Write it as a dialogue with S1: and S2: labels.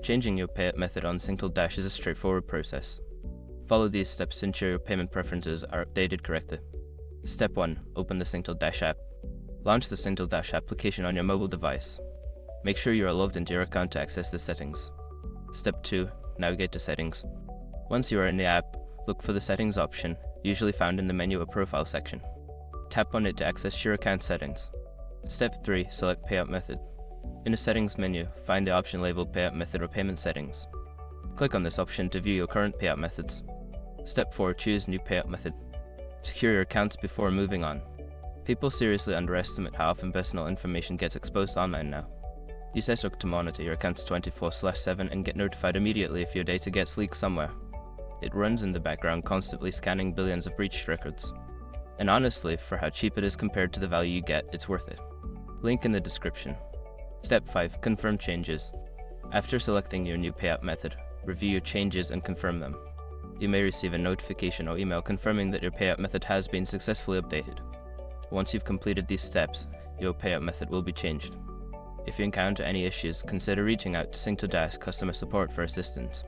S1: Changing your payout method on Singtel Dash is a straightforward process. Follow these steps to ensure your payment preferences are updated correctly. Step 1. Open the Singtel Dash app. Launch the Singtel Dash application on your mobile device. Make sure you are logged into your account to access the settings. Step 2. Navigate to Settings. Once you are in the app, look for the Settings option, usually found in the menu or Profile section. Tap on it to access your account settings. Step 3. Select Payout Method. In the Settings menu, find the option labeled Payout Method or Payment Settings. Click on this option to view your current payout methods. Step 4. Choose New Payout Method. Secure your accounts before moving on. People seriously underestimate how often personal information gets exposed online now. Use Payout to monitor your accounts 24/7 and get notified immediately if your data gets leaked somewhere. It runs in the background, constantly scanning billions of breached records. And honestly, for how cheap it is compared to the value you get, it's worth it. Link in the description. Step 5. Confirm changes. After selecting your new payout method, review your changes and confirm them. You may receive a notification or email confirming that your payout method has been successfully updated. Once you've completed these steps, your payout method will be changed. If you encounter any issues, consider reaching out to Singtel Dash customer support for assistance.